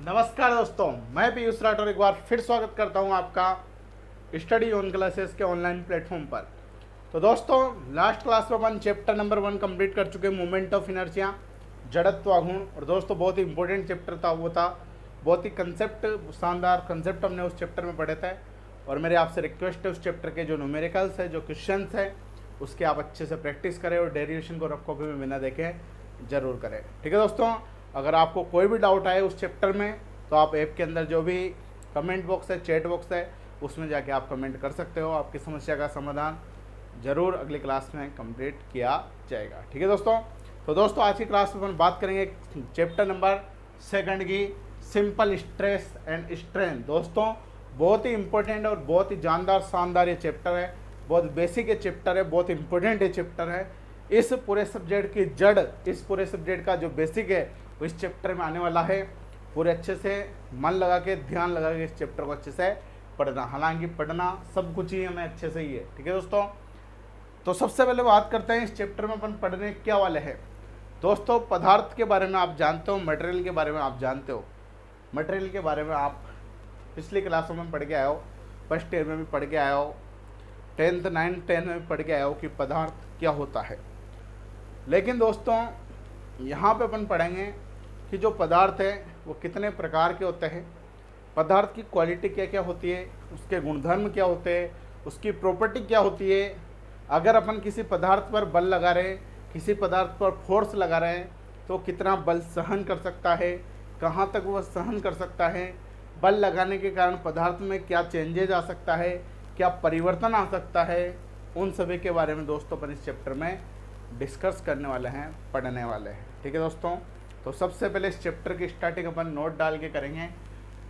नमस्कार दोस्तों, मैं पीयूष राठौर एक बार फिर स्वागत करता हूं आपका स्टडी ऑन क्लासेस के ऑनलाइन प्लेटफॉर्म पर। तो दोस्तों, लास्ट क्लास में अपन चैप्टर नंबर 1 कंप्लीट कर चुके हैं, मोमेंट ऑफ इनर्शिया, जड़त्व गुण। और दोस्तों बहुत ही इंपॉर्टेंट चैप्टर था, वो था बहुत ही कंसेप्ट, शानदार कंसेप्ट हमने उस चैप्टर में पढ़े थे। और मेरे आपसे रिक्वेस्ट है उस चैप्टर के जो न्यूमेरिकल्स है, जो क्वेश्चंस है, उसके आप अच्छे से प्रैक्टिस करें और डेरिवेशन को रफ कॉपी में बिना देखे ज़रूर करें। ठीक है दोस्तों, अगर आपको कोई भी डाउट आए उस चैप्टर में तो आप ऐप के अंदर जो भी कमेंट बॉक्स है, चैट बॉक्स है, उसमें जाके आप कमेंट कर सकते हो। आपकी समस्या का समाधान ज़रूर अगली क्लास में कंप्लीट किया जाएगा। ठीक है दोस्तों, तो दोस्तों आज की क्लास में अपन बात करेंगे चैप्टर नंबर 2 की सिंपल स्ट्रेस एंड स्ट्रेन। दोस्तों बहुत ही इंपॉर्टेंट और बहुत ही जानदार शानदार ये चैप्टर है, बहुत बेसिक ये चैप्टर है, बहुत इंपॉर्टेंट ये चैप्टर है। इस पूरे सब्जेक्ट की जड़, इस पूरे सब्जेक्ट का जो बेसिक है वो इस चैप्टर में आने वाला है। पूरे अच्छे से मन लगा के, ध्यान लगा के इस चैप्टर को अच्छे से पढ़ना। हालांकि पढ़ना सब कुछ ही हमें अच्छे से ही है। ठीक है दोस्तों, तो सबसे पहले बात करते हैं इस चैप्टर में अपन पढ़ने क्या वाले हैं। दोस्तों पदार्थ के बारे में आप जानते हो, मटेरियल के बारे में आप जानते हो। मटेरियल के बारे में आप पिछली क्लासों में पढ़ के आए हो, फर्स्ट ईयर में भी पढ़ के आए हो, 10th 9th 10th में भी पढ़ के आए हो कि पदार्थ क्या होता है। लेकिन दोस्तों यहाँ पे अपन पढ़ेंगे कि जो पदार्थ है वो कितने प्रकार के होते हैं, पदार्थ की क्वालिटी क्या क्या होती है, उसके गुणधर्म क्या होते हैं, उसकी प्रॉपर्टी क्या होती है। अगर अपन किसी पदार्थ पर बल लगा रहे हैं, किसी पदार्थ पर फोर्स लगा रहे हैं, तो कितना बल सहन कर सकता है, कहाँ तक वह सहन कर सकता है, बल लगाने के कारण पदार्थ में क्या चेंजेज आ सकता है, क्या परिवर्तन आ सकता है, उन सभी के बारे में दोस्तों अपन इस चैप्टर में डिस्कस करने वाले हैं, पढ़ने वाले हैं। ठीक है दोस्तों, तो सबसे पहले इस चैप्टर की स्टार्टिंग अपन नोट डाल के करेंगे।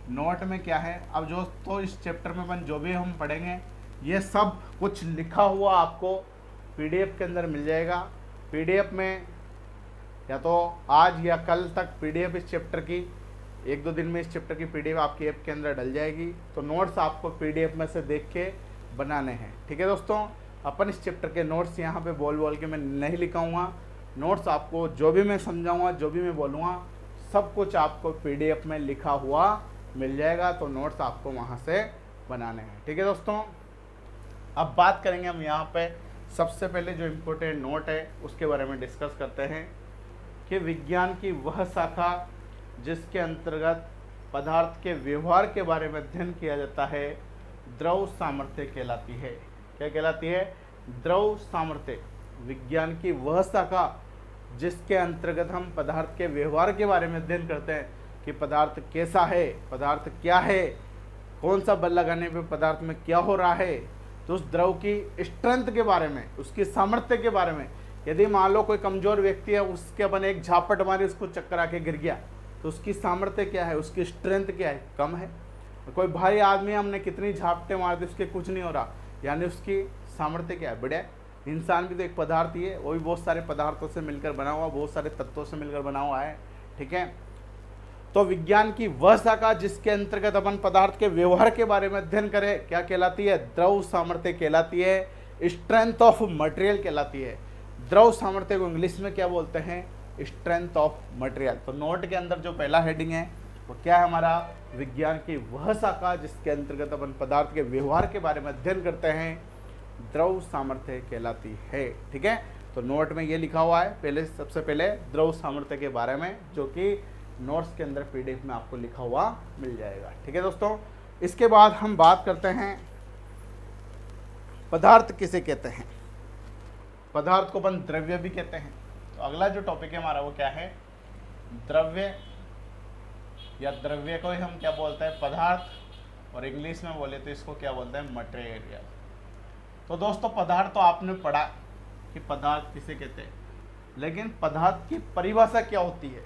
नोट में क्या है, अब दोस्तों इस चैप्टर में अपन जो भी हम पढ़ेंगे ये सब कुछ लिखा हुआ आपको पीडीएफ के अंदर मिल जाएगा। पीडीएफ में या तो आज या कल तक पीडीएफ इस चैप्टर की, 1-2 दिन में इस चैप्टर की पीडीएफ आपकी ऐप के अंदर डल जाएगी। तो नोट्स आपको पीडीएफ में से देख के बनाने हैं। ठीक है दोस्तों, अपन इस चैप्टर के नोट्स यहाँ पे बोल बोल के मैं नहीं लिखाऊंगा। नोट्स आपको जो भी मैं समझाऊंगा, जो भी मैं बोलूँगा, सब कुछ आपको पीडीएफ में लिखा हुआ मिल जाएगा। तो नोट्स आपको वहाँ से बनाने हैं। ठीक है दोस्तों, अब बात करेंगे हम यहाँ पे सबसे पहले जो इम्पोर्टेंट नोट है उसके बारे में डिस्कस करते हैं कि विज्ञान की वह शाखा जिसके अंतर्गत पदार्थ के व्यवहार के बारे में अध्ययन किया जाता है द्रव सामर्थ्य कहलाती है। क्या कहलाती है? द्रव सामर्थ्य। विज्ञान की वह शाखा जिसके अंतर्गत हम पदार्थ के व्यवहार के बारे में अध्ययन करते हैं कि पदार्थ कैसा है, पदार्थ क्या है, कौन सा बल लगाने पे पदार्थ में क्या हो रहा है। तो उस द्रव की स्ट्रेंथ के बारे में, उसकी सामर्थ्य के बारे में, यदि मान लो कोई कमजोर व्यक्ति है, उसके अपन एक झापट मारी, उसको चक्कर आके गिर गया, तो उसकी सामर्थ्य क्या है, उसकी स्ट्रेंथ क्या है, कम है। कोई भारी आदमी, हमने कितनी झापटे मार दी, उसके कुछ नहीं हो रहा, यानी उसकी सामर्थ्य क्या है, बढ़िया। इंसान भी तो एक पदार्थ ही है, वो भी बहुत सारे पदार्थों से मिलकर बना हुआ, बहुत सारे तत्वों से मिलकर बना हुआ है। ठीक है, तो विज्ञान की वह शाखा जिसके अंतर्गत अपन पदार्थ के व्यवहार के बारे में अध्ययन करें क्या कहलाती है? द्रव सामर्थ्य कहलाती है, स्ट्रेंथ ऑफ मटेरियल कहलाती है। द्रव सामर्थ्य को इंग्लिश में क्या बोलते हैं? Strength of material. तो नोट के अंदर जो पहला हेडिंग है वो क्या है हमारा? विज्ञान की वह शाखा जिसके अंतर्गत अपन पदार्थ के व्यवहार के बारे में अध्ययन करते हैं द्रव सामर्थ्य कहलाती है। ठीक है, तो नोट में ये लिखा हुआ है पहले, सबसे पहले द्रव सामर्थ्य के बारे में, जो कि नोट्स के अंदर पीडीएफ में आपको लिखा हुआ मिल जाएगा। ठीक है दोस्तों, इसके बाद हम बात करते हैं पदार्थ किसे कहते हैं। पदार्थ को अपन द्रव्य भी कहते हैं। तो अगला जो टॉपिक है हमारा वो क्या है? द्रव्य, या द्रव्य को ही हम क्या बोलते हैं? पदार्थ। और इंग्लिश में बोले तो इसको क्या बोलते हैं? मटेरियल। तो दोस्तों पदार्थ तो आपने पढ़ा कि पदार्थ किसे कहते हैं, लेकिन पदार्थ की परिभाषा क्या होती है,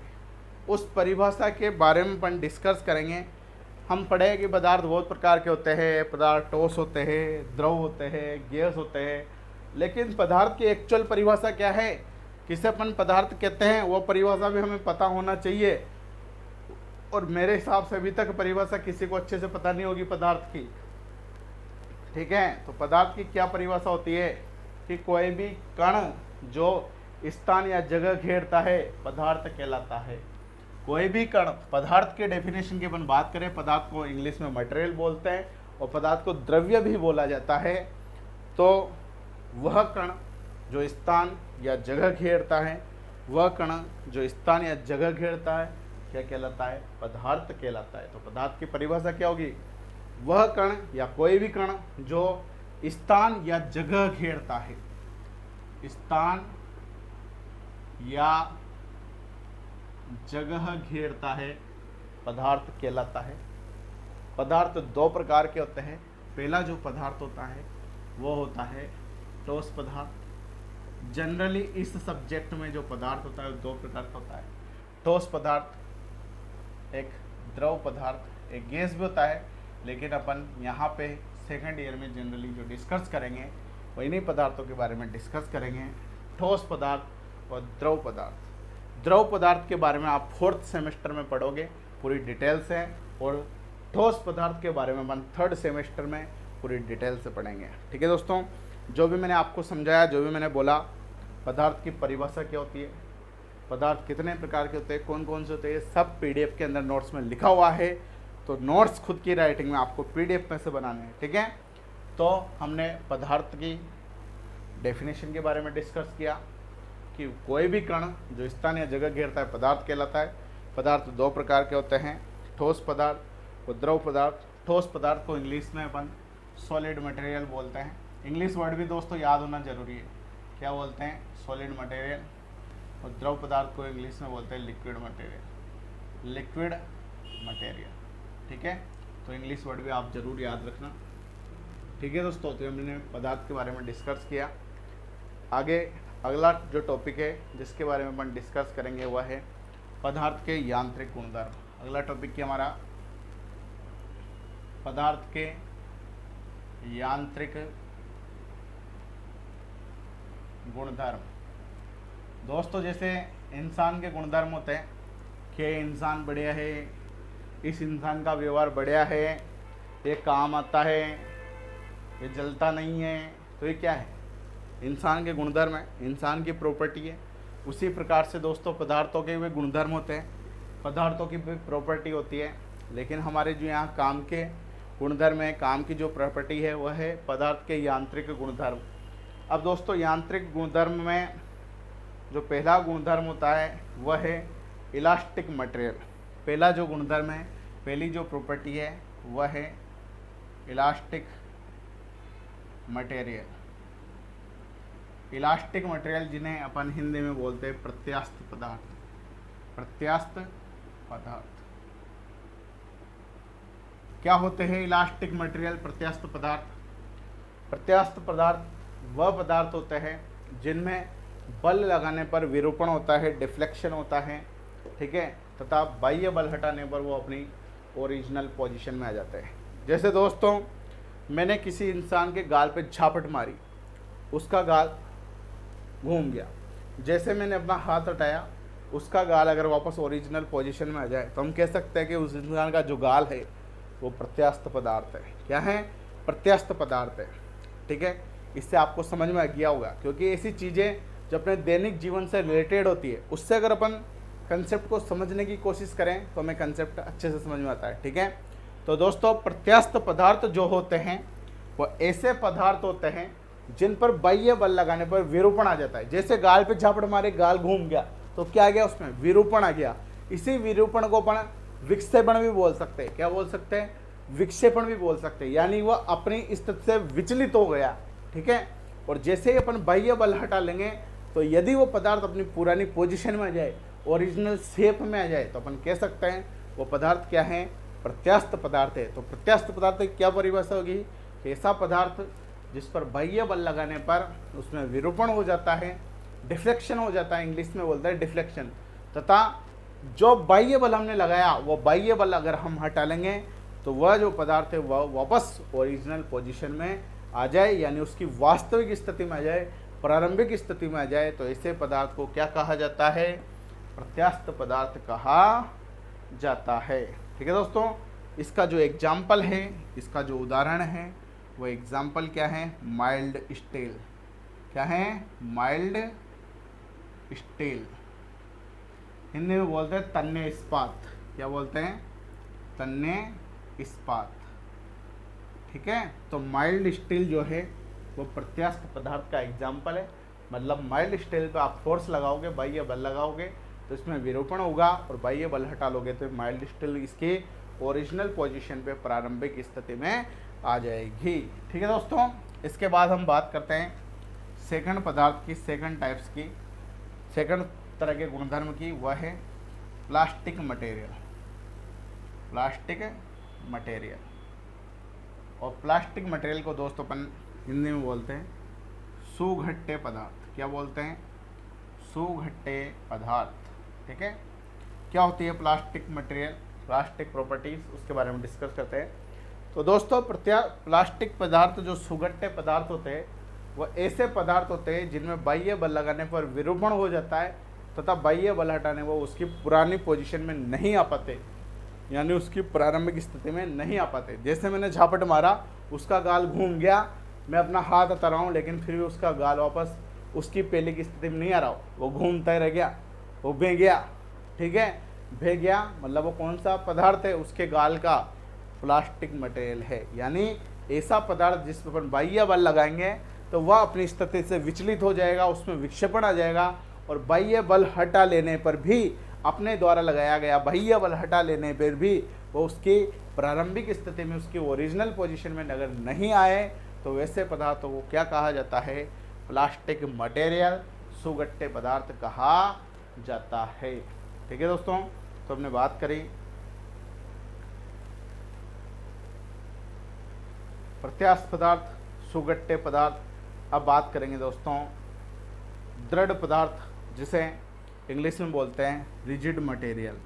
उस परिभाषा के बारे में अपन डिस्कस करेंगे। हम पढ़े कि पदार्थ बहुत प्रकार के होते हैं, पदार्थ ठोस होते हैं, द्रव होते हैं, गैस होते हैं, लेकिन पदार्थ की एक्चुअल परिभाषा क्या है, किसे अपन पदार्थ कहते हैं, वो परिभाषा भी हमें पता होना चाहिए। और मेरे हिसाब से अभी तक परिभाषा किसी को अच्छे से पता नहीं होगी पदार्थ की। ठीक है, तो पदार्थ की क्या परिभाषा होती है कि कोई भी कण जो स्थान या जगह घेरता है पदार्थ कहलाता है। कोई भी कण, पदार्थ के डेफिनेशन की अपन बात करें, पदार्थ को इंग्लिश में मटेरियल बोलते हैं और पदार्थ को द्रव्य भी बोला जाता है। तो वह कण जो स्थान या जगह घेरता है, वह कण जो स्थान या जगह घेरता है क्या कहलाता है? पदार्थ कहलाता है। तो पदार्थ की परिभाषा क्या होगी? वह कण या कोई भी कण जो स्थान या जगह घेरता है, स्थान या जगह घेरता है, पदार्थ कहलाता है। पदार्थ दो प्रकार के होते हैं। पहला जो पदार्थ होता है वो होता है ठोस पदार्थ। जनरली इस सब्जेक्ट में जो पदार्थ होता है वो दो प्रकार का होता है। ठोस पदार्थ, एक द्रव पदार्थ, एक गैस भी होता है, लेकिन अपन यहाँ पे सेकंड ईयर में जनरली जो डिस्कस करेंगे वो इन्हीं पदार्थों के बारे में डिस्कस करेंगे, ठोस पदार्थ और द्रव पदार्थ। द्रव पदार्थ के बारे में आप 4th सेमेस्टर में पढ़ोगे, पूरी डिटेल से, और ठोस पदार्थ के बारे में अपन 3rd सेमेस्टर में पूरी डिटेल से पढ़ेंगे। ठीक है दोस्तों, जो भी मैंने आपको समझाया, जो भी मैंने बोला, पदार्थ की परिभाषा क्या होती है, पदार्थ कितने प्रकार के होते हैं, कौन कौन से होते हैं, सब PDF के अंदर नोट्स में लिखा हुआ है। तो नोट्स खुद की राइटिंग में आपको PDF में से बनाने हैं। ठीक है, तो हमने पदार्थ की डेफिनेशन के बारे में डिस्कस किया कि कोई भी कण जो स्थान या जगह घेरता है पदार्थ कहलाता है। पदार्थ दो प्रकार के होते हैं, ठोस पदार्थ और द्रव पदार्थ। ठोस पदार्थ को इंग्लिश में अपन सॉलिड मटेरियल बोलते हैं। इंग्लिश वर्ड भी दोस्तों याद होना जरूरी है, क्या बोलते हैं? Solid material. और द्रव पदार्थ को इंग्लिश में बोलते हैं लिक्विड मटेरियल, लिक्विड मटेरियल। ठीक है, तो इंग्लिश वर्ड भी आप जरूर याद रखना। ठीक है दोस्तों, तो हमने पदार्थ के बारे में डिस्कस किया। आगे अगला जो टॉपिक है जिसके बारे में अपन डिस्कस करेंगे वह है पदार्थ के यांत्रिक गुणधर्म। अगला टॉपिक क्या हमारा? पदार्थ के यांत्रिक गुणधर्म। दोस्तों, जैसे इंसान के गुणधर्म होते हैं कि इंसान बढ़िया है, इस इंसान का व्यवहार बढ़िया है, ये काम आता है, ये जलता नहीं है, तो ये क्या है? इंसान के गुणधर्म है, इंसान की प्रॉपर्टी है। उसी प्रकार से दोस्तों पदार्थों के भी गुणधर्म होते हैं, पदार्थों की भी प्रॉपर्टी होती है। लेकिन हमारे जो यहाँ काम के गुणधर्म है, काम की जो प्रॉपर्टी है वह है पदार्थ के यांत्रिक गुणधर्म। अब दोस्तों यांत्रिक गुणधर्म में जो पहला गुणधर्म होता है वह है इलास्टिक मटेरियल। पहला जो गुणधर्म है, पहली जो प्रॉपर्टी है वह है इलास्टिक मटेरियल। इलास्टिक मटेरियल जिन्हें अपन हिंदी में बोलते हैं प्रत्यास्थ पदार्थ। प्रत्यास्थ पदार्थ क्या होते हैं? इलास्टिक मटेरियल, प्रत्यास्थ पदार्थ। प्रत्यास्थ पदार्थ वह पदार्थ होते हैं जिनमें बल लगाने पर विरूपण होता है, डिफ्लेक्शन होता है, ठीक है, तथा बाह्य बल हटाने पर वो अपनी ओरिजिनल पोजीशन में आ जाते हैं। जैसे दोस्तों मैंने किसी इंसान के गाल पे झापट मारी, उसका गाल घूम गया। जैसे मैंने अपना हाथ हटाया, उसका गाल अगर वापस ओरिजिनल पोजीशन में आ जाए तो हम कह सकते हैं कि उस इंसान का जो गाल है वो प्रत्यास्थ पदार्थ है। क्या है? प्रत्यास्थ पदार्थ है। ठीक है, इससे आपको समझ में आ गया होगा, क्योंकि ऐसी चीज़ें जो अपने दैनिक जीवन से रिलेटेड होती है उससे अगर अपन कंसेप्ट को समझने की कोशिश करें तो हमें कंसेप्ट अच्छे से समझ में आता है। ठीक है, तो दोस्तों प्रत्यास्थ पदार्थ जो होते हैं वो ऐसे पदार्थ होते हैं जिन पर बाह्य बल लगाने पर विरूपण आ जाता है। जैसे गाल पे झापड़ मारे, गाल घूम गया, तो क्या आ गया? उसमें विरूपण आ गया। इसी विरूपण को अपन विक्षेपण भी बोल सकते हैं। क्या बोल सकते हैं? विक्षेपण भी बोल सकते हैं, यानी वह अपनी स्थिति से विचलित हो गया। ठीक है, और जैसे ही अपन बाह्य बल हटा लेंगे तो यदि वो पदार्थ अपनी पुरानी पोजीशन में आ जाए, ओरिजिनल शेप में आ जाए, तो अपन कह सकते हैं वो पदार्थ क्या है? प्रत्यास्थ पदार्थ है। तो प्रत्यास्थ पदार्थ की क्या परिभाषा होगी? ऐसा पदार्थ जिस पर बाह्य बल लगाने पर उसमें विरूपण हो जाता है, डिफ्लेक्शन हो जाता है, इंग्लिश में बोलते हैं डिफ्लेक्शन, तथा जो बाह्य बल हमने लगाया वो बाह्य बल अगर हम हटा लेंगे तो वह जो पदार्थ है वह वापस ओरिजिनल पोजीशन में आ जाए, यानी उसकी वास्तविक स्थिति में आ जाए, प्रारंभिक स्थिति में आ जाए। तो ऐसे पदार्थ को क्या कहा जाता है? प्रत्यास्थ पदार्थ कहा जाता है। ठीक है दोस्तों, इसका जो एग्जाम्पल है, इसका जो उदाहरण है वो एग्जाम्पल क्या है? Mild steel. क्या है? Mild steel. हिंदी में बोलते हैं तन्य इस्पात। क्या बोलते हैं? तन्य इस्पात। ठीक है, तो माइल्ड स्टील जो है वो प्रत्यास्थ पदार्थ का एग्जाम्पल है। मतलब माइल्ड स्टील पे आप फोर्स लगाओगे, बाह्य बल लगाओगे तो इसमें विरूपण होगा, और बाह्य बल हटा लोगे तो माइल्ड स्टील इसके ओरिजिनल पोजीशन पे प्रारंभिक स्थिति में आ जाएगी। ठीक है दोस्तों, इसके बाद हम बात करते हैं सेकंड पदार्थ की, सेकंड टाइप्स की, सेकंड तरह के गुणधर्म की, वह है प्लास्टिक मटेरियल। प्लास्टिक मटेरियल, और प्लास्टिक मटेरियल को दोस्तों अपन हिंदी में बोलते हैं सुघट्टे पदार्थ। क्या बोलते हैं? सुघट्टे पदार्थ। ठीक है, क्या होती है प्लास्टिक मटेरियल, प्लास्टिक प्रॉपर्टीज, उसके बारे में डिस्कस करते हैं। तो दोस्तों प्लास्टिक पदार्थ जो सुघट्टे पदार्थ होते हैं वह ऐसे पदार्थ होते हैं जिनमें बाह्य बल लगाने पर विरूपण हो जाता है तथा बाह्य बल हटाने वो उसकी पुरानी पोजीशन में नहीं आ पाते, यानी उसकी प्रारंभिक स्थिति में नहीं आ पाते। जैसे मैंने झापट मारा, उसका गाल घूम गया, मैं अपना हाथ हटा रहा हूँ लेकिन फिर भी उसका गाल वापस उसकी पहले की स्थिति में नहीं आ रहा, वो घूमता ही रह गया, वो भे गया। ठीक है, भे गया मतलब वो कौन सा पदार्थ है? उसके गाल का प्लास्टिक मटेरियल है। यानी ऐसा पदार्थ जिस पर बाह्य बल लगाएंगे तो वह अपनी स्थिति से विचलित हो जाएगा, उसमें विक्षेपण आ जाएगा, और बाह्य बल हटा लेने पर भी, अपने द्वारा लगाया गया बाह्य बल हटा लेने पर भी वो उसकी प्रारंभिक स्थिति में, उसकी ओरिजिनल पोजीशन में अगर नहीं आए तो वैसे पदार्थों को क्या कहा जाता है? प्लास्टिक मटेरियल, सुघट्टे पदार्थ कहा जाता है। ठीक है दोस्तों, तो हमने बात करी प्रत्यास्थ पदार्थ, सुघट्टे पदार्थ। अब बात करेंगे दोस्तों दृढ़ पदार्थ, जिसे इंग्लिश में बोलते हैं रिजिड मटेरियल।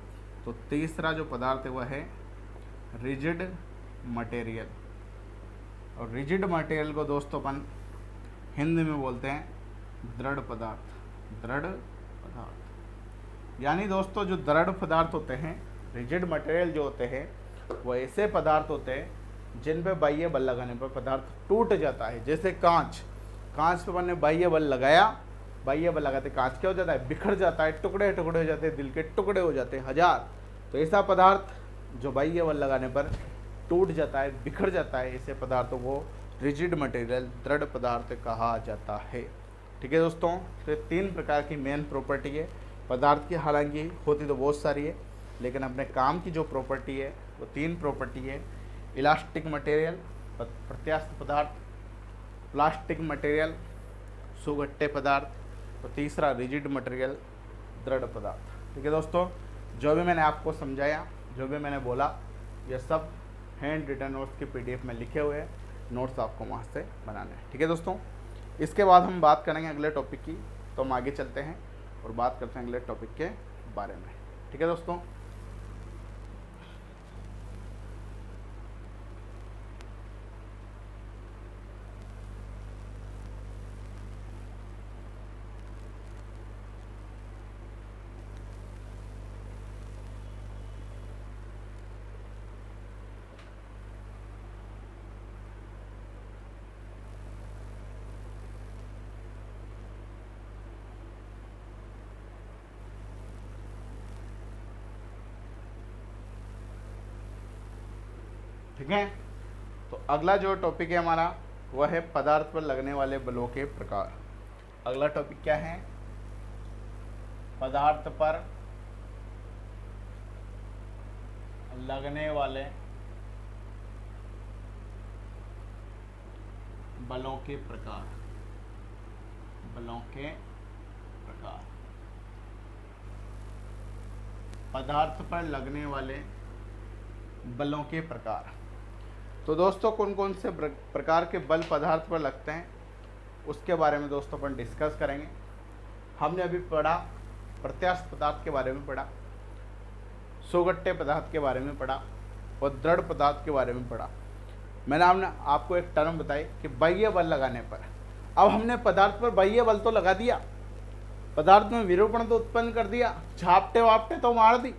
तो तीसरा जो पदार्थ है वह है रिजिड मटेरियल, और रिजिड मटेरियल को दोस्तों अपन हिंदी में बोलते हैं दृढ़ पदार्थ। दृढ़ पदार्थ यानी दोस्तों जो दृढ़ पदार्थ होते हैं, रिजिड मटेरियल जो होते हैं, वो ऐसे पदार्थ होते हैं जिन पे बाह्य बल लगाने पर पदार्थ टूट जाता है। जैसे कांच, कांच पे मैंने बाह्य बल लगाया, बाह्य बल लगाते कांच क्या हो जाता है? बिखर जाता है, टुकड़े टुकड़े हो जाते हैं, दिल के टुकड़े हो जाते हैं हजार। तो ऐसा पदार्थ जो बाह्य बल लगाने पर टूट जाता है, बिखर जाता है, ऐसे पदार्थों को रिजिड मटेरियल, दृढ़ पदार्थ कहा जाता है। ठीक है दोस्तों, तो ये तीन प्रकार की मेन प्रॉपर्टी है पदार्थ की। हालांकि होती तो बहुत सारी है, लेकिन अपने काम की जो प्रॉपर्टी है वो तीन प्रॉपर्टी है: इलास्टिक मटेरियल, प्रत्यास्थ पदार्थ, प्लास्टिक मटेरियल, सुघट्टे पदार्थ, तो तीसरा रिजिड मटेरियल, दृढ़ पदार्थ। ठीक है दोस्तों, जो भी मैंने आपको समझाया, जो भी मैंने बोला, ये सब हैंड रिटन नोट्स के PDF में लिखे हुए हैं, नोट्स आपको वहाँ से बनाने हैं। ठीक है दोस्तों, इसके बाद हम बात करेंगे अगले टॉपिक की। तो हम आगे चलते हैं और बात करते हैं अगले टॉपिक के बारे में। ठीक है दोस्तों, ठीक है, तो अगला जो टॉपिक है हमारा वह है पदार्थ पर लगने वाले बलों के प्रकार। अगला टॉपिक क्या है? पदार्थ पर लगने वाले बलों के प्रकार। बलों के प्रकार, पदार्थ पर लगने वाले बलों के प्रकार। तो दोस्तों कौन कौन से प्रकार के बल पदार्थ पर लगते हैं उसके बारे में दोस्तों अपन डिस्कस करेंगे। हमने अभी पढ़ा प्रत्यास्थ पदार्थ के बारे में पढ़ा, सुघट्टे पदार्थ के बारे में पढ़ा और दृढ़ पदार्थ के बारे में पढ़ा। मैंने आपको एक टर्म बताई कि बाह्य बल लगाने पर। अब हमने पदार्थ पर बाह्य बल तो लगा दिया, पदार्थ में विरूपण तो उत्पन्न कर दिया, झापटे वापटे तो मार दी,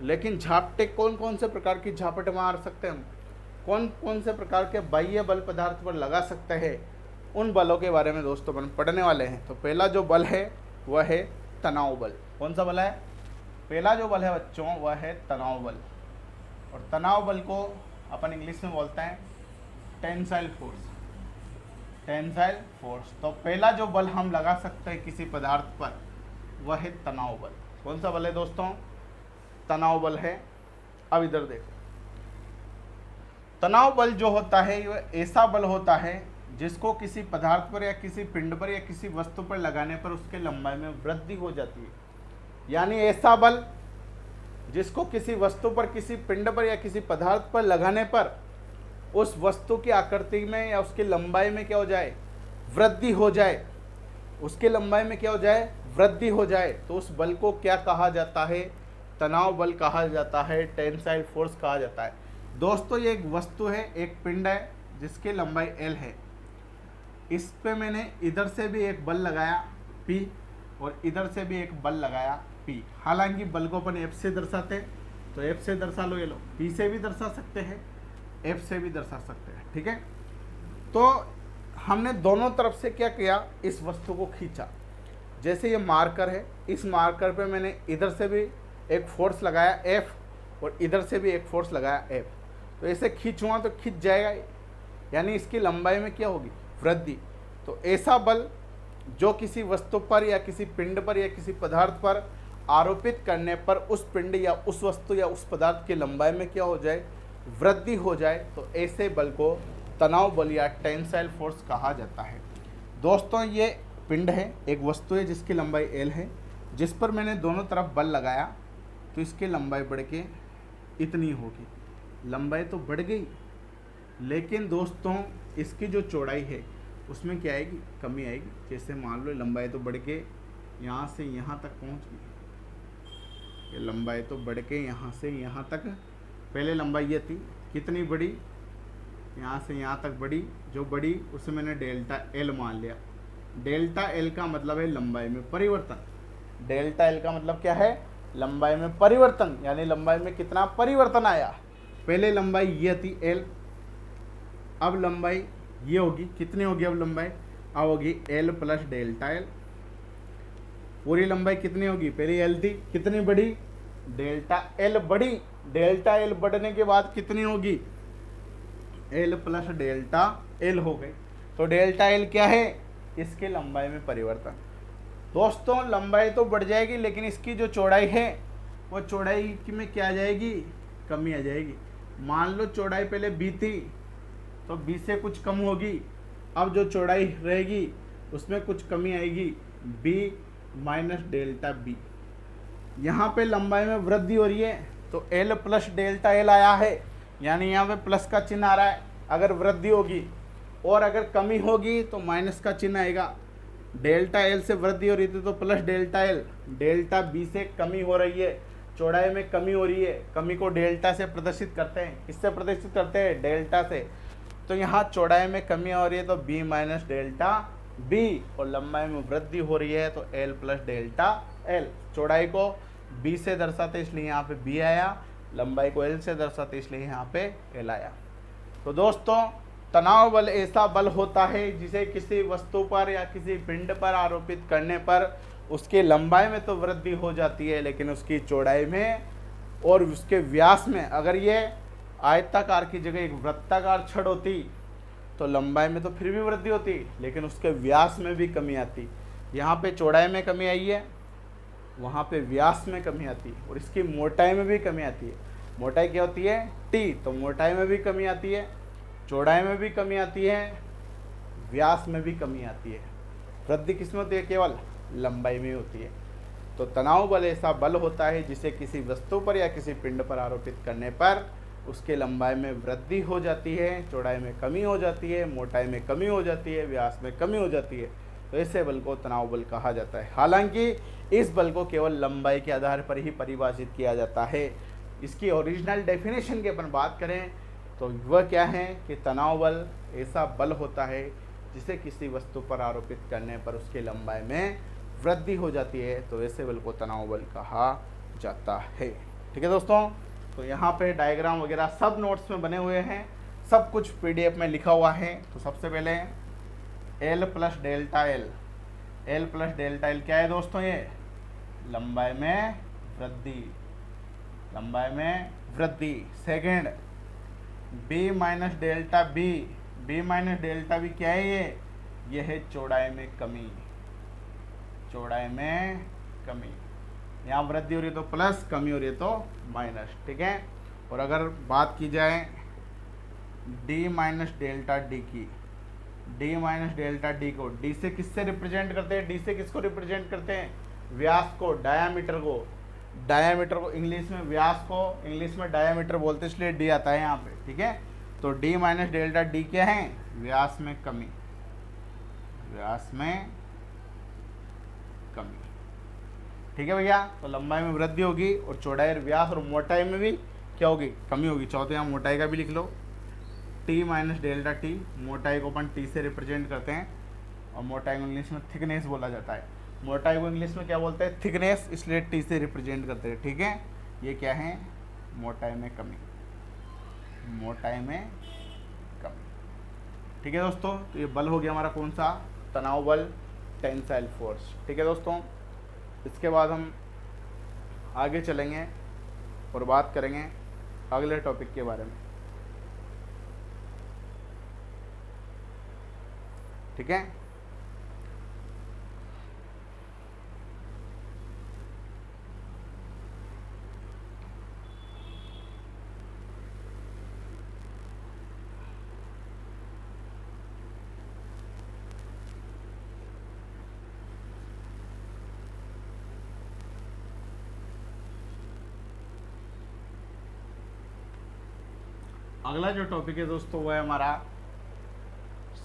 लेकिन झापटे कौन कौन से प्रकार की झापटे मार सकते हैं हम, कौन कौन से प्रकार के बाह्य बल पदार्थ पर लगा सकते हैं, उन बलों के बारे में दोस्तों अपन पढ़ने वाले हैं। तो पहला जो बल है वह है तनाव बल। कौन सा बल है? पहला जो बल है बच्चों वह है तनाव बल, और तनाव बल को अपन इंग्लिश में बोलते हैं टेंसाइल फोर्स। टेंसाइल फोर्स, तो पहला जो बल हम लगा सकते हैं किसी पदार्थ पर वह है तनाव बल। कौन सा बल है दोस्तों? तनाव बल है। अब इधर देखो, तनाव बल जो होता है वह ऐसा बल होता है जिसको किसी पदार्थ पर या किसी पिंड पर या किसी वस्तु पर लगाने पर उसके लंबाई में वृद्धि हो जाती है। यानी ऐसा बल जिसको किसी वस्तु पर, किसी पिंड पर या किसी पदार्थ पर लगाने पर उस वस्तु की आकृति में या उसकी लंबाई में क्या हो जाए? वृद्धि हो जाए। उसकी लंबाई में क्या हो जाए? वृद्धि हो जाए। तो उस बल को क्या कहा जाता है? तनाव बल कहा जाता है, टेंसाइल फोर्स कहा जाता है। दोस्तों ये एक वस्तु है, एक पिंड है जिसकी लंबाई L है। इस पे मैंने इधर से भी एक बल लगाया P और इधर से भी एक बल लगाया P। हालांकि बल को अपन F से दर्शाते हैं, तो F से दर्शा लो, ये लो, P से भी दर्शा सकते हैं, F से भी दर्शा सकते हैं, ठीक है। तो हमने दोनों तरफ से क्या किया? इस वस्तु को खींचा। जैसे ये मार्कर है, इस मार्कर पे मैंने इधर से भी एक फोर्स लगाया F और इधर से भी एक फोर्स लगाया F। तो ऐसे खींचूँगा तो खींच जाएगा, यानी इसकी लंबाई में क्या होगी? वृद्धि। तो ऐसा बल जो किसी वस्तु पर या किसी पिंड पर या किसी पदार्थ पर आरोपित करने पर उस पिंड या उस वस्तु या उस पदार्थ की लंबाई में क्या हो जाए? वृद्धि हो जाए, तो ऐसे बल को तनाव बल या टेंसाइल फोर्स कहा जाता है। दोस्तों ये पिंड है, एक वस्तु है जिसकी लंबाई L है, जिस पर मैंने दोनों तरफ बल लगाया तो इसकी लंबाई बढ़ के इतनी होगी। लंबाई तो बढ़ गई, लेकिन दोस्तों इसकी जो चौड़ाई है उसमें क्या आएगी? कमी आएगी। जैसे मान लो लंबाई तो बढ़ के यहाँ से यहाँ तक पहुँच गई, ये लंबाई तो बढ़ के यहाँ से यहाँ तक, पहले लंबाई ये थी, कितनी बड़ी? यहाँ से यहाँ तक बड़ी, जो बड़ी उसे मैंने डेल्टा L मान लिया। डेल्टा L का मतलब है लंबाई में परिवर्तन। डेल्टा L का मतलब क्या है? लंबाई में परिवर्तन, यानी लंबाई में कितना परिवर्तन आया। पहले लंबाई ये थी L, अब लंबाई ये होगी, कितनी होगी अब लंबाई? अब होगी L प्लस डेल्टा L। पूरी लंबाई कितनी होगी? पहले L थी, कितनी बड़ी? डेल्टा L बड़ी। डेल्टा L बढ़ने के बाद कितनी होगी? L प्लस डेल्टा L हो गई। तो डेल्टा L क्या है? इसकी लंबाई में परिवर्तन। दोस्तों लंबाई तो बढ़ जाएगी, लेकिन इसकी जो चौड़ाई है वो चौड़ाई में क्या आ जाएगी? कमी आ जाएगी। मान लो चौड़ाई पहले B थी, तो B से कुछ कम होगी। अब जो चौड़ाई रहेगी उसमें कुछ कमी आएगी, B माइनस डेल्टा B। यहाँ पे लंबाई में वृद्धि हो रही है, तो L प्लस डेल्टा L आया है, यानी यहाँ पे प्लस का चिन्ह आ रहा है अगर वृद्धि होगी, और अगर कमी होगी तो माइनस का चिन्ह आएगा। डेल्टा L से वृद्धि हो रही थी तो plus delta L। Delta B से कमी हो रही है, चौड़ाई में कमी हो रही है, कमी को डेल्टा से प्रदर्शित करते हैं। किससे प्रदर्शित करते हैं? डेल्टा से। तो यहाँ चौड़ाई में कमी हो रही है तो B माइनस डेल्टा B, और लंबाई में वृद्धि हो रही है तो L प्लस डेल्टा L। चौड़ाई को B से दर्शाते इसलिए यहाँ पे B आया, लंबाई को L से दर्शाते इसलिए यहाँ पे L आया। तो दोस्तों तनाव बल ऐसा बल होता है जिसे किसी वस्तु पर या किसी पिंड पर आरोपित करने पर उसकी लंबाई में तो वृद्धि हो जाती है, लेकिन उसकी चौड़ाई में और उसके व्यास में, अगर ये आयताकार की जगह एक वृत्ताकार छड़ होती तो लंबाई में तो फिर भी वृद्धि होती, लेकिन उसके व्यास में भी कमी आती। यहाँ पे चौड़ाई में कमी आई है, वहाँ पे व्यास में कमी आती है, और इसकी मोटाई में भी कमी आती है। मोटाई क्या होती है? T, तो मोटाई में भी कमी आती है, चौड़ाई में भी कमी आती है, व्यास में भी कमी आती है। वृद्धि किस में होती है? केवल लंबाई में होती है। तो तनाव बल ऐसा बल होता है जिसे किसी वस्तु पर या किसी पिंड पर आरोपित करने पर उसके लंबाई में वृद्धि हो जाती है, चौड़ाई में कमी हो जाती है, मोटाई में कमी हो जाती है, व्यास में कमी हो जाती है। तो ऐसे बल को तनाव बल कहा जाता है। हालांकि इस बल को केवल लंबाई के आधार पर ही परिभाषित किया जाता है। इसकी ओरिजिनल डेफिनेशन की अपन बात करें तो वह क्या है कि तनाव बल ऐसा बल होता है जिसे किसी वस्तु पर आरोपित करने पर उसकी लंबाई में वृद्धि हो जाती है, तो ऐसे बल को तनाव बल कहा जाता है। ठीक है दोस्तों, तो यहाँ पे डायग्राम वगैरह सब नोट्स में बने हुए हैं, सब कुछ PDF में लिखा हुआ है। तो सबसे पहले L plus delta L, L plus delta L क्या है दोस्तों? ये लंबाई में वृद्धि, लंबाई में वृद्धि। Second, B minus delta B, B minus delta B क्या है ये है चौड़ाई में कमी, चौड़ाई में कमी। यहाँ वृद्धि हो रही है तो प्लस, कमी हो रही है तो माइनस, ठीक है। और अगर बात की जाए डी माइनस डेल्टा डी की, डी माइनस डेल्टा डी को डी से किससे रिप्रेजेंट करते हैं, डी से किसको रिप्रेजेंट करते हैं, व्यास को, डायामीटर को, डायामीटर को इंग्लिश में, व्यास को इंग्लिश में डायामीटर बोलते हैं, इसलिए डी आता है यहाँ पे, ठीक है। तो डी माइनस डेल्टा डी क्या है, व्यास में कमी, व्यास में कमी, ठीक है भैया। तो लंबाई में वृद्धि होगी और चौड़ाई और व्यास और मोटाई में भी क्या होगी, कमी होगी। चौथे यहाँ मोटाई का भी लिख लो, टी माइनस डेल्टा टी, मोटाई को अपन टी से रिप्रेजेंट करते हैं और मोटाई को इंग्लिश में थिकनेस बोला जाता है। मोटाई को इंग्लिश में क्या बोलते हैं, थिकनेस, इसलिए टी से रिप्रेजेंट करते हैं, ठीक है। ये क्या है, मोटाई में कमी, मोटाई में कमी, ठीक है दोस्तों। तो ये बल हो गया हमारा कौन सा, तनाव बल, टेंसाइल फोर्स, ठीक है दोस्तों। इसके बाद हम आगे चलेंगे और बात करेंगे अगले टॉपिक के बारे में, ठीक है। अगला जो टॉपिक है दोस्तों वो है हमारा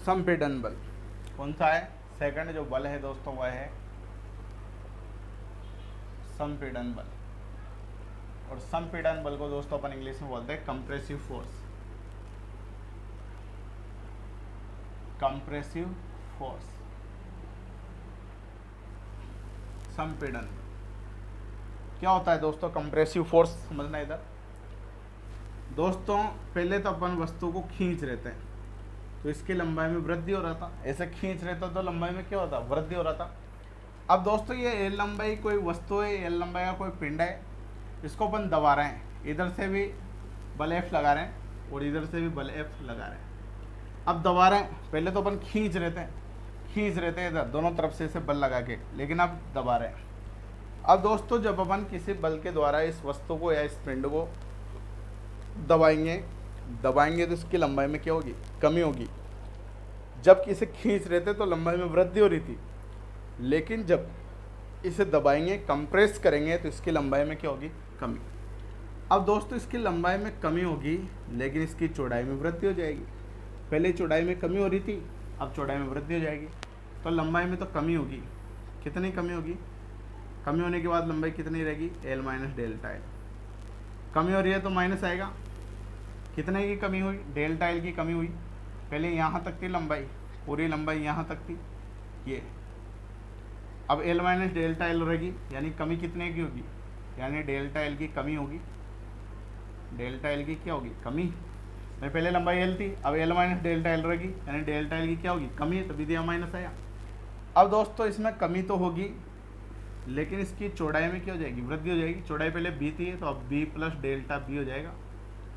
संपीड़न बल। कौन सा है, सेकंड जो बल है दोस्तों वह है संपीड़न बल। और संपीड़न बल को दोस्तों अपन इंग्लिश में बोलते हैं कंप्रेसिव फोर्स, कंप्रेसिव फोर्स, संपीड़न। क्या होता है दोस्तों कंप्रेसिव फोर्स, समझना इधर दोस्तों। पहले तो अपन वस्तु को खींच रहे थे तो इसकी लंबाई में वृद्धि हो रहा था, ऐसे खींच रहे थे तो लंबाई में क्या होता, वृद्धि हो रहा था। अब दोस्तों ये एल लंबाई कोई वस्तु है, एल लंबाई का कोई पिंड है, इसको अपन दबा रहे हैं, इधर से भी बल एफ लगा रहे हैं और इधर से भी बल एफ लगा रहे हैं। अब दबा रहे हैं, पहले तो अपन खींच रहे थे इधर दोनों तरफ से इसे बल लगा के, लेकिन अब दबा रहे हैं। अब दोस्तों जब अपन किसी बल के द्वारा इस वस्तु को या इस पिंड को दबाएंगे तो इसकी लंबाई में क्या होगी, कमी होगी। जब इसे खींच रहे थे तो लंबाई में वृद्धि हो रही थी, लेकिन जब इसे दबाएंगे, कंप्रेस करेंगे तो इसकी लंबाई में क्या होगी, कमी। अब दोस्तों इसकी लंबाई में कमी होगी लेकिन इसकी चौड़ाई में वृद्धि हो जाएगी। पहले चौड़ाई में कमी हो रही थी, अब चौड़ाई में वृद्धि हो जाएगी। तो लंबाई में तो कमी होगी, कितनी कमी होगी, कमी होने के बाद लंबाई कितनी रहेगी, एल माइनस डेल्टा एल। कमी हो रही है तो माइनस आएगा, कितने की कमी हुई, डेल्टा एल की कमी हुई। पहले यहाँ तक थी लंबाई, पूरी लंबाई यहाँ तक थी ये, अब एल माइनस डेल्टा एल रहेगी, यानी कमी कितने की होगी, यानी डेल्टा एल की कमी होगी। डेल्टा एल की क्या होगी, कमी। मैं पहले लंबाई एल थी, अब एल माइनस डेल्टा एल रहेगी, यानी डेल्टा एल की क्या होगी, कमी, तभी दिया माइनस आया। अब दोस्तों इसमें कमी तो होगी लेकिन इसकी चौड़ाई में क्या हो जाएगी, वृद्धि हो जाएगी। चौड़ाई पहले बी थी तो अब बी प्लस डेल्टा बी हो जाएगा,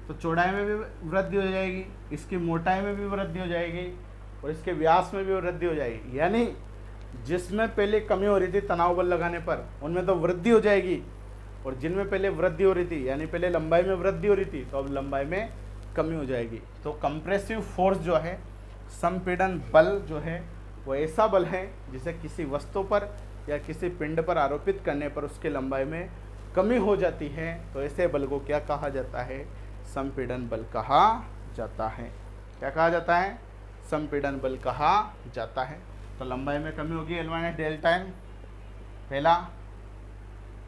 तो चौड़ाई में भी वृद्धि हो जाएगी, इसकी मोटाई में भी वृद्धि हो जाएगी और इसके व्यास में भी वृद्धि हो जाएगी। यानी जिसमें पहले कमी हो रही थी तनाव बल लगाने पर, उनमें तो वृद्धि हो जाएगी, और जिनमें पहले वृद्धि हो रही थी, यानी पहले लंबाई में वृद्धि हो रही थी, तो अब लंबाई में कमी हो जाएगी। तो कंप्रेसिव फोर्स जो है, संपीड़न बल जो है, वो ऐसा बल है जिसे किसी वस्तु पर या किसी पिंड पर आरोपित करने पर उसकी लंबाई में कमी हो जाती है। तो ऐसे बल को क्या कहा जाता है, संपीड़न बल कहा जाता है। क्या कहा जाता है, संपीड़न बल कहा जाता है। तो लंबाई में कमी होगी एल माइनस डेल्टा एल, पहला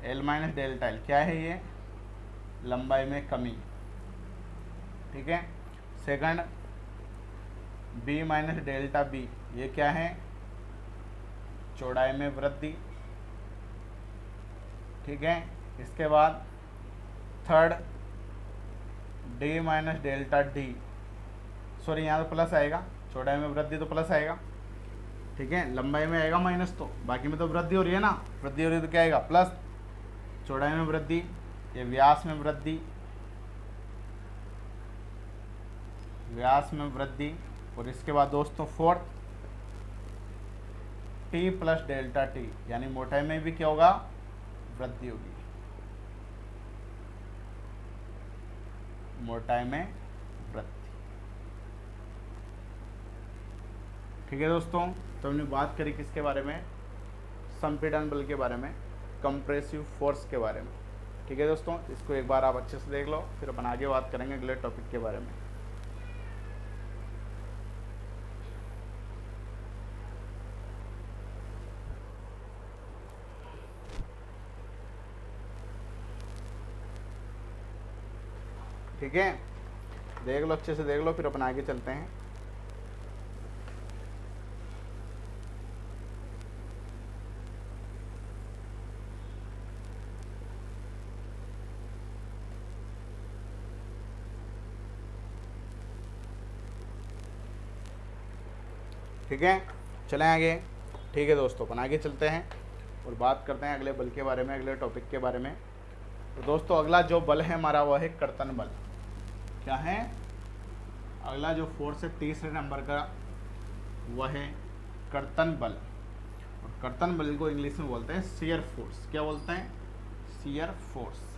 एल माइनस डेल्टा एल क्या है, ये लंबाई में कमी, ठीक है। Second B minus delta B, ये क्या है, चौड़ाई में वृद्धि, ठीक है। इसके बाद third D minus delta D, sorry यहाँ तो प्लस आएगा, चौड़ाई में वृद्धि तो प्लस आएगा, ठीक है। लंबाई में आएगा माइनस, तो बाकी में तो वृद्धि हो रही है ना, वृद्धि हो रही है तो क्या आएगा, प्लस। चौड़ाई में वृद्धि, ये व्यास में वृद्धि, व्यास में वृद्धि। और इसके बाद दोस्तों fourth, T plus delta T, यानी मोटाई में भी क्या होगा, वृद्धि होगी, मोटाई में वृद्धि। ठीक है दोस्तों, तो हमने बात करी किसके बारे में, संपीड़न बल के बारे में, कंप्रेसिव फोर्स के बारे में। ठीक है दोस्तों, इसको एक बार आप अच्छे से देख लो, फिर अपन आगे बात करेंगे अगले टॉपिक के बारे में। ठीक है, देख लो अच्छे से देख लो, फिर अपन आगे चलते हैं। ठीक है, चलें आगे। ठीक है दोस्तों, अपन आगे चलते हैं और बात करते हैं अगले बल के बारे में, अगले टॉपिक के बारे में। तो दोस्तों अगला जो बल है हमारा वह है कर्तन बल। क्या है अगला जो फोर्स है तीसरे नंबर का, वह है कर्तन बल। और कर्तन बल को इंग्लिश में बोलते हैं शियर फोर्स। क्या बोलते हैं, शियर फोर्स।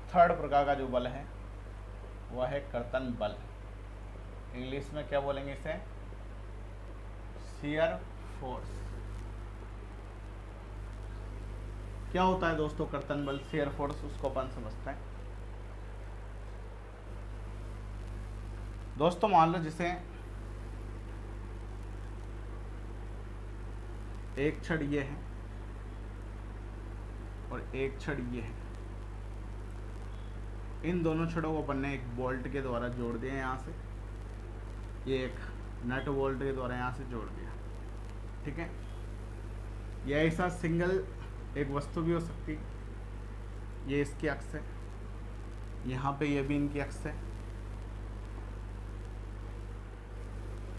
थर्ड प्रकार का जो बल है वह है कर्तन बल। इंग्लिश में क्या बोलेंगे इसे, शियर फोर्स। क्या होता है दोस्तों कर्तन बल, शियर फोर्स, उसको अपन समझते हैं। दोस्तों मान लो जिसे एक छड़ ये है और एक छड़ ये है, इन दोनों छड़ों को अपन ने एक बोल्ट के द्वारा जोड़ दिया यहाँ से, ये एक नट बोल्ट के द्वारा यहाँ से जोड़ दिया। ठीक है, यह ऐसा सिंगल एक वस्तु भी हो सकती है, ये इसकी अक्ष है, यहाँ पे ये भी इनकी अक्ष है।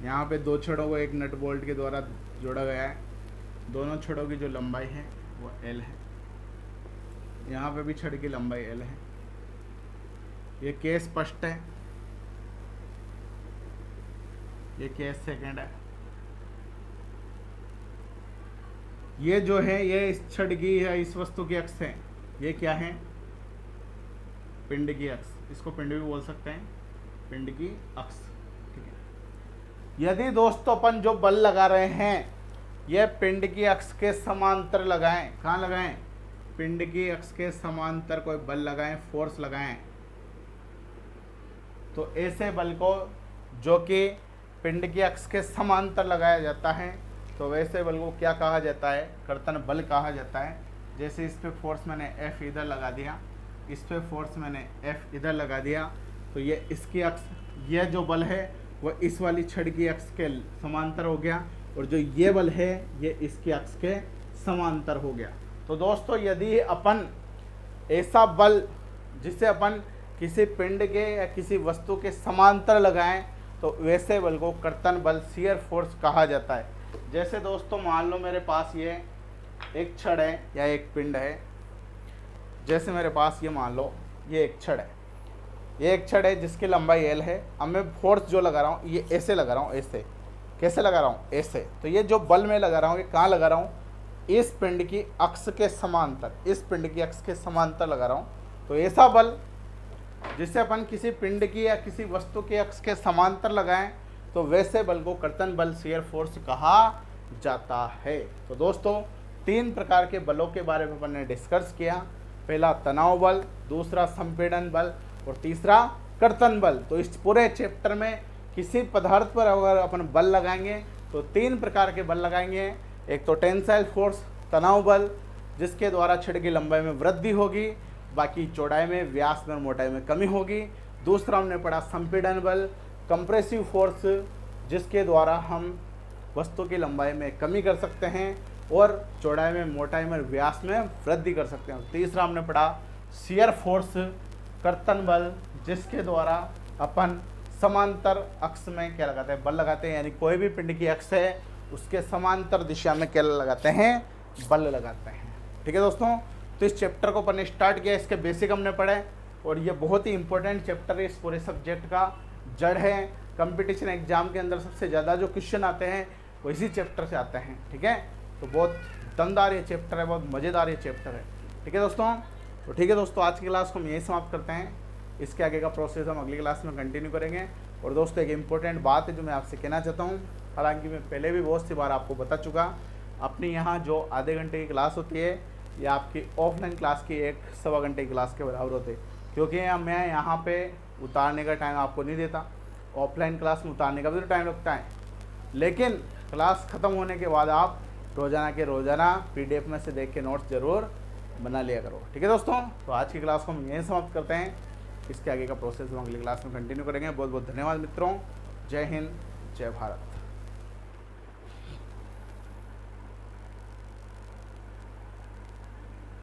यहाँ पे दो छड़ों को एक नट बोल्ट के द्वारा जोड़ा गया है, दोनों छड़ों की जो लंबाई है वो L है, यहाँ पे भी छड़ की लंबाई L है। ये केस स्पष्ट है, ये केस सेकंड है। ये जो है ये इस छड़ की या इस वस्तु की अक्ष है, ये क्या है, पिंड की अक्ष, इसको पिंड भी बोल सकते हैं, पिंड की अक्ष। ठीक है, यदि दोस्तों अपन जो बल लगा रहे हैं ये पिंड की अक्ष के समांतर लगाएं, कहाँ लगाएं, पिंड की अक्ष के समांतर कोई बल लगाएं, फोर्स लगाएं, तो ऐसे बल को जो कि पिंड की अक्ष के समांतर लगाया जाता है, तो वैसे बल को क्या कहा जाता है, कर्तन बल कहा जाता है। जैसे इस पे फोर्स मैंने F इधर लगा दिया, इस पे फोर्स मैंने F इधर लगा दिया, तो ये इसकी अक्ष, यह जो बल है वह इस वाली छड़ की अक्ष के समांतर हो गया, और जो ये बल है ये इसकी अक्ष के समांतर हो गया। तो दोस्तों यदि अपन ऐसा बल जिसे अपन किसी पिंड के या किसी वस्तु के समांतर लगाएं, तो वैसे बल को कर्तन बल, शियर फोर्स कहा जाता है। जैसे दोस्तों मान लो मेरे पास ये एक छड़ है या एक पिंड है, जैसे मेरे पास ये मान लो ये एक छड़ है, ये एक छड़ है जिसकी लंबाई L है। अब मैं फोर्स जो लगा रहा हूँ ये ऐसे लगा रहा हूँ, ऐसे कैसे लगा रहा हूँ, ऐसे। तो ये जो बल मैं लगा रहा हूँ ये कहाँ लगा रहा हूँ, इस पिंड की अक्ष के समांतर, इस पिंड की अक्ष के समांतर लगा रहा हूँ। तो ऐसा बल जिसे अपन किसी पिंड की या किसी वस्तु के अक्ष के समांतर लगाएं, तो वैसे बल को कर्तन बल, शियर फोर्स कहा जाता है। तो दोस्तों तीन प्रकार के बलों के बारे में अपन ने डिस्कस किया, पहला तनाव बल, दूसरा संपीड़न बल और तीसरा कर्तन बल। तो इस पूरे चैप्टर में किसी पदार्थ पर अगर अपन बल लगाएंगे तो तीन प्रकार के बल लगाएंगे। एक तो टेंसाइल फोर्स, तनाव बल, जिसके द्वारा छड़ की लंबाई में वृद्धि होगी, बाकी चौड़ाई में, व्यास में और मोटाई में कमी होगी। दूसरा हमने पढ़ा संपीड़न बल, कंप्रेसिव फोर्स, जिसके द्वारा हम वस्तु की लंबाई में कमी कर सकते हैं और चौड़ाई में, मोटाई में, व्यास में वृद्धि कर सकते हैं। तीसरा हमने पढ़ा शियर फोर्स, कर्तन बल, जिसके द्वारा अपन समांतर अक्ष में क्या लगाते हैं, बल लगाते हैं। यानी कोई भी पिंड की अक्ष है उसके समांतर दिशा में क्या लगाते हैं, बल लगाते हैं। ठीक है दोस्तों, तो इस चैप्टर को अपन ने स्टार्ट किया, इसके बेसिक हमने पढ़े और ये बहुत ही इंपॉर्टेंट चैप्टर है, इस पूरे सब्जेक्ट का जड़ है। कंपटीशन एग्जाम के अंदर सबसे ज़्यादा जो क्वेश्चन आते हैं वो इसी चैप्टर से आते हैं। ठीक है, तो बहुत दमदार ये चैप्टर है, बहुत मज़ेदार ये चैप्टर है। ठीक है दोस्तों, तो ठीक है दोस्तों, आज की क्लास को हम यही समाप्त करते हैं। इसके आगे का प्रोसेस हम अगली क्लास में कंटिन्यू करेंगे। और दोस्तों एक इम्पोर्टेंट बात है जो मैं आपसे कहना चाहता हूँ, हालांकि मैं पहले भी बहुत सी बार आपको बता चुका, अपनी यहाँ जो आधे घंटे की क्लास होती है ये आपकी ऑफलाइन क्लास की 1-1.25 घंटे की क्लास के बराबर होती है, क्योंकि मैं यहाँ पे उतारने का टाइम आपको नहीं देता। ऑफलाइन क्लास में उतारने का भी तो टाइम लगता है, लेकिन क्लास ख़त्म होने के बाद आप रोज़ाना के रोज़ाना PDF में से देख के नोट्स ज़रूर बना लिया करो। ठीक है दोस्तों, तो आज की क्लास को हम यहीं समाप्त करते हैं। इसके आगे का प्रोसेस हम अगली क्लास में कंटिन्यू करेंगे। बहुत बहुत धन्यवाद मित्रों। जय हिंद, जय भारत।